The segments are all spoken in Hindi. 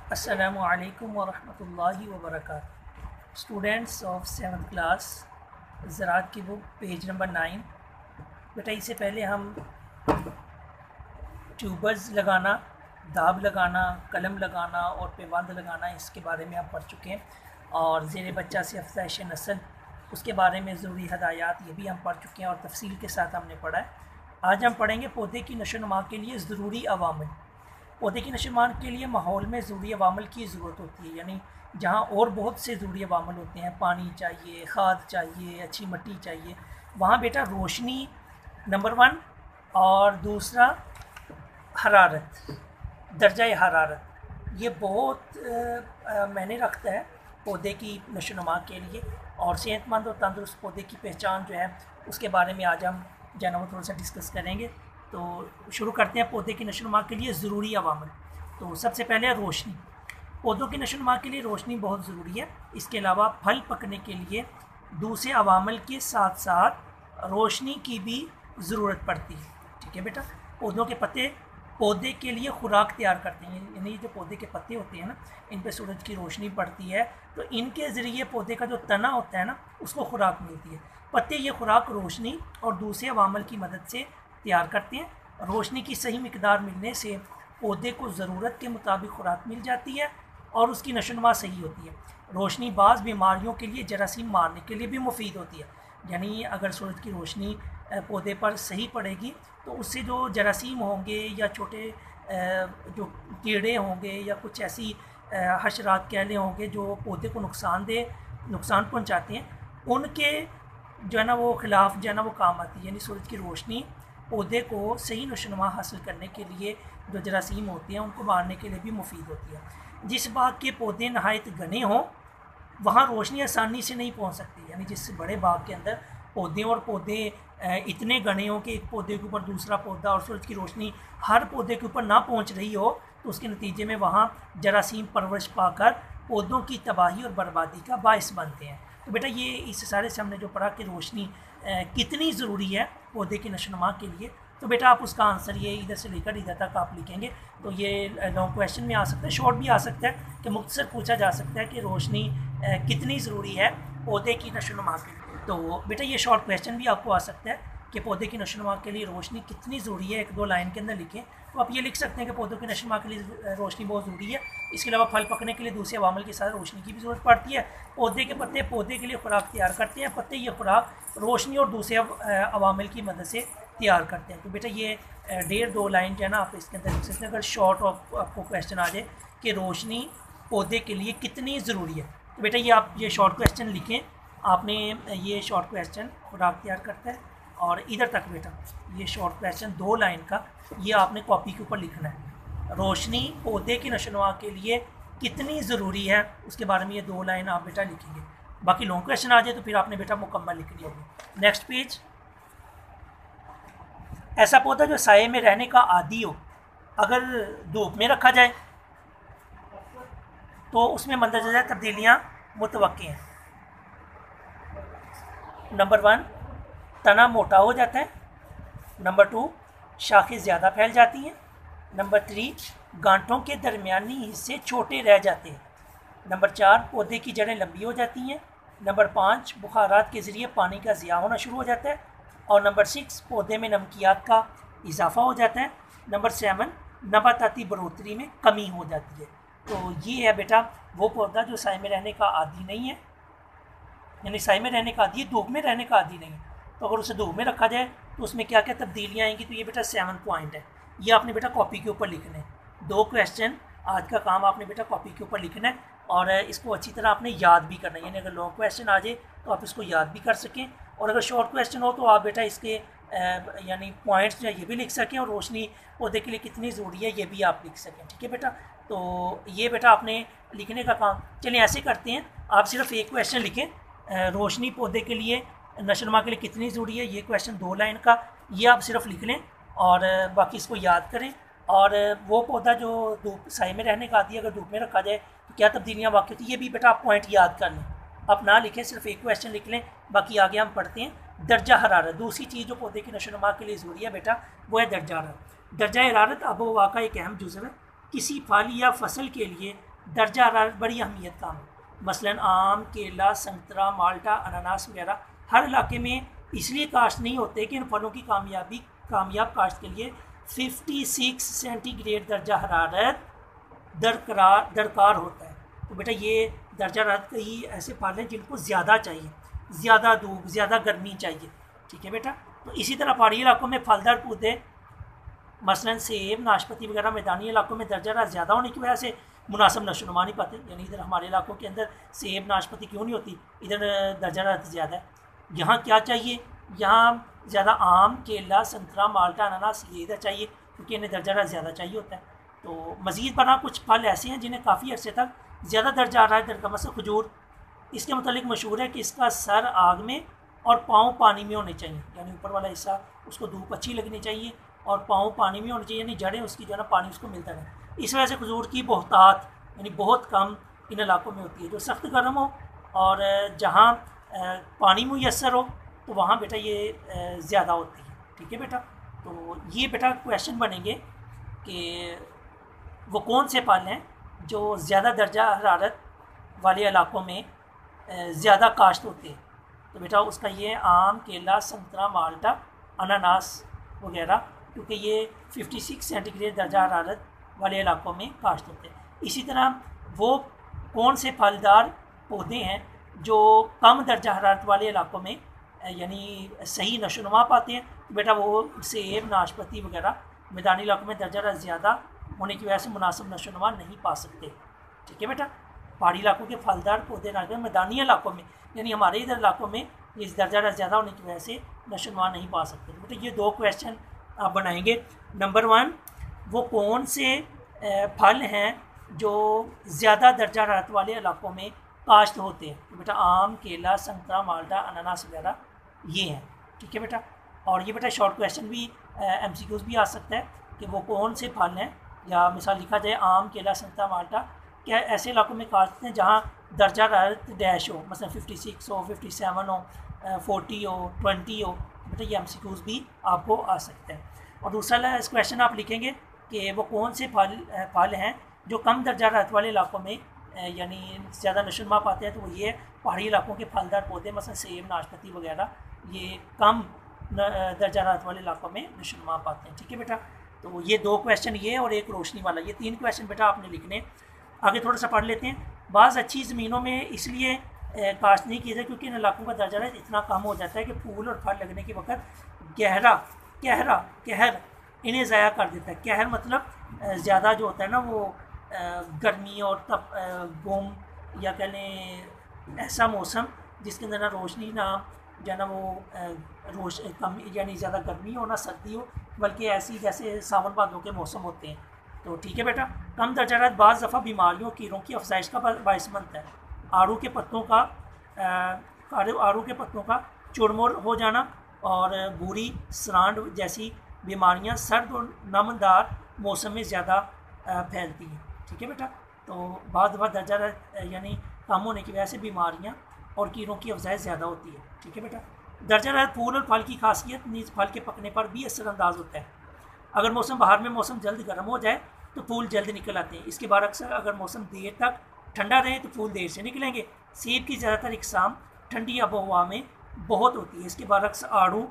अस्सलामु अलैकुम वरहमतुल्लाहि वबरकातुहू। स्टूडेंट्स ऑफ 7th क्लास, ज़राअत की बुक पेज नंबर 9। बेटा इससे पहले हम ट्यूबर्स लगाना, दाब लगाना, कलम लगाना और पेबंद लगाना, इसके बारे में हम पढ़ चुके हैं। और ज़ेर बच्चा से अफज़ाइश नस्ल, उसके बारे में ज़रूरी हदायत, ये भी हम पढ़ चुके हैं और तफसील के साथ हमने पढ़ा है। आज हम पढ़ेंगे पौधे की नशोनुमा के लिए ज़रूरी अवामिल। पौधे की नशोनुमा के लिए माहौल में ज़रूरी अवामिल की ज़रूरत होती है, यानी जहाँ और बहुत से ज़रूरी अवामिल होते हैं, पानी चाहिए, खाद चाहिए, अच्छी मिट्टी चाहिए, वहाँ बेटा रोशनी नंबर 1 और दूसरा हरारत, दर्जा हरारत, ये बहुत मायने रखता है पौधे की नशोनुमा के लिए। और सेहतमंद और तंदुरुस्त पौधे की पहचान जो है उसके बारे में आज हम जो है ना वो थोड़ा सा डिस्कस करेंगे। तो शुरू करते हैं पौधे की नशोनुमा के लिए ज़रूरी अवामिल। तो सबसे पहले रोशनी। पौधों की नशोनुमा के लिए रोशनी बहुत ज़रूरी है। इसके अलावा फल पकने के लिए दूसरे अवामिल के साथ साथ रोशनी की भी ज़रूरत पड़ती है। ठीक है बेटा, पौधों के पत्ते पौधे के लिए खुराक तैयार करते हैं, यानी जो पौधे के पत्ते होते हैं ना, इन पर सूरज की रोशनी पड़ती है तो इनके ज़रिए पौधे का जो तना होता है ना उसको खुराक मिलती है। पत्ते ये खुराक रोशनी और दूसरे अवामिल की मदद से तैयार करते हैं। रोशनी की सही मिकदार मिलने से पौधे को ज़रूरत के मुताबिक खुराक मिल जाती है और उसकी नशोनुमा सही होती है। रोशनी बाज़ बीमारियों के लिए जरासीम मारने के लिए भी मुफीद होती है, यानी अगर सूरज की रोशनी पौधे पर सही पड़ेगी तो उससे जो जरासीम होंगे या छोटे जो कीड़े होंगे या कुछ ऐसी हशरात कहले होंगे जो पौधे को नुकसान पहुंचाते हैं, उनके जो है ना वो खिलाफ जो है ना वो काम आती है। यानी सूरज की रोशनी पौधे को सही नशोनुमा हासिल करने के लिए जो जरासीम होते हैं उनको मारने के लिए भी मुफीद होती है। जिस बाग के पौधे नहायत घने हों वहाँ रोशनी आसानी से नहीं पहुँच सकती, यानी जिस बड़े बाग के अंदर पौधे इतने घने हों कि एक पौधे के ऊपर दूसरा पौधा और सूरज की रोशनी हर पौधे के ऊपर ना पहुँच रही हो, तो उसके नतीजे में वहाँ जरासीम परवरिश पाकर पौधों की तबाही और बर्बादी का बायस बनते हैं। तो बेटा ये इस सारे से हमने जो पढ़ा कि रोशनी कितनी ज़रूरी है पौधे की नशोनुमा के लिए। तो बेटा आप उसका आंसर ये इधर से लेकर इधर तक आप लिखेंगे। तो ये लॉन्ग क्वेश्चन में आ सकता है, शॉर्ट भी आ सकता है कि मुख्तसर पूछा जा सकता है कि रोशनी कितनी ज़रूरी है पौधे की नशोनुमा के लिए। तो बेटा ये शॉर्ट क्वेश्चन भी आपको आ सकता है कि पौधे की नशोनुमा के लिए रोशनी कितनी ज़रूरी है, 1-2 लाइन के अंदर लिखें। तो आप ये लिख सकते हैं कि पौधों की नशोनुमा के लिए रोशनी बहुत ज़रूरी है। इसके अलावा फल पकने के लिए दूसरे अवामिल के साथ रोशनी की भी ज़रूरत पड़ती है। पौधे के पत्ते पौधे के लिए खुराक तैयार करते हैं, पत्ते ये खुराक रोशनी और दूसरे अवामिल की मदद से तैयार करते हैं। तो बेटा ये 1.5-2 लाइन जो है ना आप इसके अंदर लिख सकते हैं अगर शॉर्ट आपको क्वेश्चन आ जाए कि रोशनी पौधे के लिए कितनी ज़रूरी है। तो बेटा ये आप ये शॉर्ट क्वेश्चन लिखें। आपने ये शॉर्ट क्वेश्चन खुराक तैयार करता है और इधर तक बेटा ये शॉर्ट क्वेश्चन 2 लाइन का ये आपने कॉपी के ऊपर लिखना है। रोशनी पौधे की नशोनुमा के लिए कितनी ज़रूरी है उसके बारे में ये 2 लाइन आप बेटा लिखेंगे। बाकी लॉन्ग क्वेश्चन आ जाए तो फिर आपने बेटा मुकम्मल लिखनी होगी। Next page. ऐसा पौधा जो साये में रहने का आदी हो, अगर धूप में रखा जाए तो उसमें मंदरजा तब्दीलियाँ मुतवक्की हैं। नंबर 1 तना मोटा हो जाता है। नंबर 2 शाखें ज़्यादा फैल जाती हैं। नंबर 3 गांठों के दरमियानी हिस्से छोटे रह जाते हैं। नंबर 4 पौधे की जड़ें लंबी हो जाती हैं। नंबर 5 बुखारात के ज़रिए पानी का ज़िया होना शुरू हो जाता है। और नंबर 6 पौधे में नमकियात का इजाफा हो जाता है। नंबर 7 नबाताती बढ़ोतरी में कमी हो जाती है। तो ये है बेटा वो पौधा जो साए में रहने का आदी नहीं है, यानी साए में रहने का आदी है, धूप में रहने का आदी नहीं है। तो अगर उसे धूप में रखा जाए तो उसमें क्या क्या तब्दीलियाँ आएंगी। तो ये बेटा 7 पॉइंट है, ये आपने बेटा कॉपी के ऊपर लिखना है। 2 क्वेश्चन आज का काम आपने बेटा कॉपी के ऊपर लिखना है और इसको अच्छी तरह आपने याद भी करना है, यानी अगर लॉन्ग क्वेश्चन आ जाए तो आप इसको याद भी कर सकें और अगर शॉर्ट क्वेश्चन हो तो आप बेटा इसके यानी पॉइंट्स जो है ये भी लिख सकें और रोशनी पौधे के लिए कितनी ज़रूरी है ये भी आप लिख सकें। ठीक है बेटा, तो ये बेटा आपने लिखने का काम। चलिए ऐसे करते हैं, आप सिर्फ एक क्वेश्चन लिखें, रोशनी पौधे के लिए नशोनुमा के लिए कितनी ज़रूरी है, ये क्वेश्चन 2 लाइन का ये आप सिर्फ लिख लें और बाकी इसको याद करें। और वो पौधा जो धूप साए में रहने का आदी है, अगर धूप में रखा जाए तो क्या तब्दीलियाँ वाक़ई होती है, ये भी बेटा आप पॉइंट याद कर लें। आप ना लिखें, सिर्फ एक क्वेश्चन लिख लें, बाकी आगे हम पढ़ते हैं। दर्जा हरारत, दूसरी चीज़ जो पौधे की नशोनुमा के लिए ज़रूरी है बेटा वो है दर्जा हरारत। दर्जा हरारत आबो हवा का एक अहम जुज़व है। किसी फल या फसल के लिए दर्जा हरारत बड़ी अहमियत का है। मसलन आम, केला, संतरा, माल्टा, अनानास वगैरह हर इलाके में इसलिए काश्त नहीं होते कि इन फलों की कामयाब काश्त के लिए 56 सेंटीग्रेड दर्जा हरारत दरकार होता है। तो बेटा ये दर्जा हरारत कई ऐसे फल हैं जिनको ज़्यादा चाहिए, ज़्यादा धूप, ज़्यादा गर्मी चाहिए। ठीक है बेटा। तो इसी तरह पहाड़ी इलाकों में फलदार पौधे मसलन सेब, नाशपाती वगैरह मैदानी इलाकों में दर्जा हरारत ज़्यादा होने की वजह से मुनासिब नशोनुमा नहीं पाते। यानी इधर हमारे इलाकों के अंदर सेब, नाशपाती क्यों नहीं होती, इधर दर्जा हरारत ज़्यादा है। यहाँ क्या चाहिए, यहाँ ज़्यादा आम, केला, संतरा, माल्टा, अनानास ये इधर चाहिए क्योंकि इन्हें दर्जा हरारत ज़्यादा चाहिए होता है। तो मज़ीद बना कुछ फल ऐसे हैं जिन्हें काफ़ी अर्से तक ज़्यादा दर्जा हरारत दरकार, मसलन खजूर। इसके मतलब मशहूर है कि इसका सर आग में और पाँव पानी में होने चाहिए, यानी ऊपर वाला हिस्सा उसको धूप अच्छी लगनी चाहिए और पाँव पानी में होने चाहिए, यानी जड़ें उसकी जो है ना पानी उसको मिलता रहे। इस वजह से खजूर की बहुतात यानी बहुत कम इन इलाकों में होती है। जो सख्त गर्म हो और जहाँ पानी मुयसर हो तो वहाँ बेटा ये ज़्यादा होती है। ठीक है बेटा। तो ये बेटा क्वेश्चन बनेंगे कि वो कौन से फल हैं जो ज़्यादा दर्जा हरारत वाले इलाकों में ज़्यादा काश्त होते हैं। तो बेटा उसका ये आम, केला, संतरा, माल्टा, अनानास वगैरह, क्योंकि ये 56 सेंटीग्रेड दर्जा हरारत वाले इलाकों में काश्त होते हैं। इसी तरह वो कौन से फलदार पौधे हैं जो कम दर्जा हरारत वाले इलाकों में यानी सही नशोनुमा पाते हैं। तो बेटा वो सेब, नाशपाती वगैरह मैदानी इलाकों में दर्जा हरारत ज़्यादा होने की वजह से मुनासिब नशोनुमा नहीं पा सकते। ठीक है बेटा। पहाड़ी इलाकों के फलदार पौधे ना मैदानी इलाकों में यानी हमारे इधर इलाकों में ये दर्जा हरारत ज़्यादा होने की वजह से नशोनुमा नहीं पा सकते। तो बेटा ये दो क्वेश्चन आप बनाएंगे। नंबर 1, वो कौन से फल हैं जो ज़्यादा दर्जा हरारत वाले इलाकों में काश्त होते हैं। तो बेटा आम, केला, संतरा, माल्टा, अनानास वगैरह ये हैं। ठीक है बेटा। और ये बेटा शॉर्ट क्वेश्चन भी MCQs भी आ सकता है कि वो कौन से फल हैं, या मिसाल लिखा जाए आम, केला, संतरा, माल्टा क्या ऐसे इलाकों में काश्त हैं जहाँ दर्जा हरारत डैश हो, मतलब 56 हो, 57 हो, 40 हो, 20 हो। बेटा ये MCQs भी आपको आ सकते हैं। और दूसरा इस क्वेश्चन आप लिखेंगे कि वो कौन से फल हैं जो कम दर्जा हरारत वाले इलाकों में यानी ज़्यादा नशोनुमा पाते हैं। तो वो ये पहाड़ी इलाकों के फलदार पौधे मसलन सेब, नाशपाती वगैरह ये कम दर्जा हरारत वाले इलाकों में नशोनुमा पाते हैं। ठीक है बेटा। तो ये दो क्वेश्चन ये और एक रोशनी वाला, ये 3 क्वेश्चन बेटा आपने लिखने। आगे थोड़ा सा पढ़ लेते हैं। बाज़ अच्छी ज़मीनों में इसलिए काश्त नहीं किए जाए क्योंकि इन इलाकों का दर्जा हरारत इतना कम हो जाता है कि फूल और फल लगने के वक्त कहर इन्हें ज़ाया कर देता है। कहर मतलब ज़्यादा जो होता है ना वो गर्मी और तब गुम या कह लें ऐसा मौसम जिसके अंदर ना रोशनी ना जो है ना वो कम यानी ज़्यादा गर्मी हो ना सर्दी हो, बल्कि ऐसी जैसे सावन भादों के मौसम होते हैं। तो ठीक है बेटा। कम दर्जा हरारत बाज़ दफ़ा बीमारियों, कीड़ों की अफजाइश का बाइस बनता है। आड़ू के पत्तों का चुरमुर हो जाना और भूरी सरांड जैसी बीमारियां सर्द और नमदार मौसम में ज़्यादा फैलती हैं। ठीक है बेटा। तो बाद दफ़ा दर्जा यानी कम होने की वजह से बीमारियां और कीड़ों की अफजाइश ज़्यादा होती है। ठीक है बेटा। दर्जा हरारत फूल और फल की खासियत नीज फल के पकने पर भी असरअंदाज होता है। अगर बाहर में मौसम जल्द गर्म हो जाए तो फूल जल्द निकल आते हैं। इसके बरअक्स अगर मौसम देर तक ठंडा रहे तो फूल देर से निकलेंगे। सेब की ज़्यादातर इकसाम ठंडी आबोहवा में बहुत होती है। इसके बरअक्स आड़ू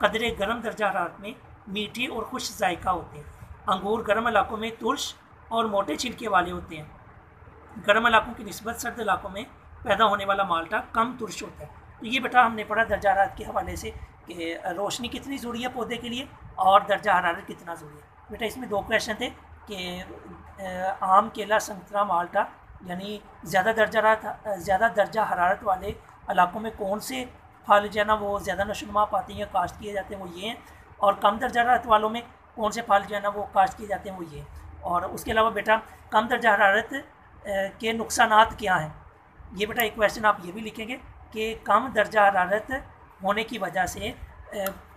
कदरे गर्म दर्जा हरारत में मीठे और खुश जायका होते हैं। अंगूर गर्म इलाकों में तुर्श और मोटे छिलके वाले होते हैं। गर्म इलाकों की निस्बत सर्द इलाकों में पैदा होने वाला माल्टा कम तुर्श होता है। तो ये बेटा हमने पढ़ा दर्जा हरारत के हवाले से कि रोशनी कितनी ज़रूरी है पौधे के लिए और दर्जा हरारत कितना ज़रूरी है। बेटा इसमें 2 क्वेश्चन थे कि आम, केला, संतरा, माल्टा यानी ज़्यादा दर्जा हरारत वाले इलाकों में कौन से फल जो है ना वो ज़्यादा नशोनुमा पाते हैं या काश्त किए जाते हैं, वो ये हैं। और कम दर्जा हरारत वालों में कौन से फल जो है ना वो काश्त किए जाते हैं, वो ये। और उसके अलावा बेटा कम दर्जा हरारत के नुकसानात क्या हैं। ये बेटा एक क्वेश्चन आप ये भी लिखेंगे कि कम दर्जा हरारत होने की वजह से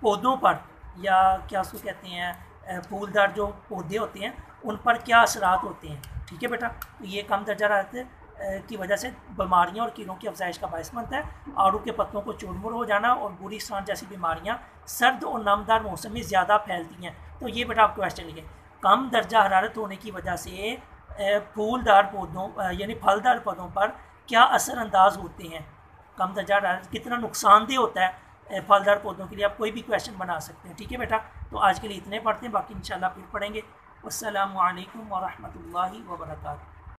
पौधों पर या क्या उसको कहते हैं फूलदार जो पौधे होते हैं उन पर क्या असरात होते हैं। ठीक है बेटा। तो ये कम दर्जा हरारत की वजह से बीमारियां और कीड़ों की अफजाइश का बायस बनता है। आड़ू के पत्तों को चूरमुर हो जाना और बुरी सांड जैसी बीमारियां सर्द और नमदार मौसम में ज़्यादा फैलती हैं। तो ये बेटा आप क्वेश्चन लिखें। कम दर्जा हरारत होने की वजह से फूलदार पौधों यानी फलदार पौधों पर क्या असरअंदाज होते हैं, कम दर्जा कितना नुकसानदेह होता है फलदार पौधों के लिए। आप कोई भी क्वेश्चन बना सकते हैं। ठीक है बेटा, तो आज के लिए इतने पढ़ते हैं, बाकी इंशाल्लाह फिर पढ़ेंगे। अस्सलामु अलैकुम व रहमतुल्लाहि व बरकातुहू।